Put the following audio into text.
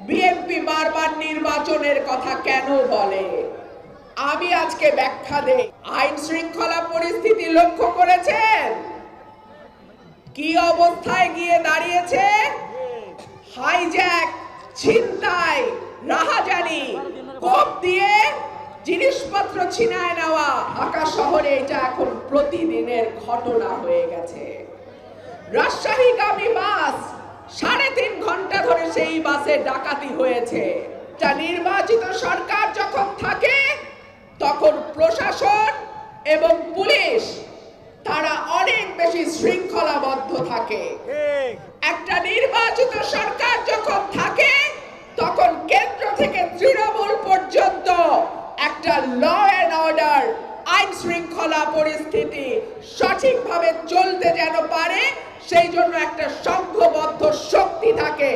BNP বারবার নির্বাচনের কথা কেন বলে? আমি আজকে ব্যাখ্যা দেই। আইন শৃঙ্খলা পরিস্থিতি লক্ষ্য করেছেন কি অবস্থায় গিয়ে দাঁড়িয়েছে? হাইজ্যাক, ছিনতাই, রাহাজানি, কোপ দিয়ে জিনিসপত্র ছিনায় নেওয়া ঢাকা শহরে এটা এখন প্রতিদিনের ঘটনা হয়ে গেছে। রাজশাহীগামী বাস 3.5 ঘন্টা ধরে সেই বাসে ডাকাতি হয়েছে। তা নির্বাচিত সরকার যখন থাকে তখন প্রশাসন এবং পুলিশ তারা অনেক বেশি শৃঙ্খলাবদ্ধ থাকে। একটা নির্বাচিত সরকার যখন থাকে তখন কেন্দ্র থেকে তৃণমূল পর্যন্ত একটা ল অ্যান্ড অর্ডার, আইন শৃঙ্খলা পরিস্থিতি সঠিকভাবে চলতে যেন পারে সেই জন্য একটা সংঘবদ্ধ শক্তি থাকে।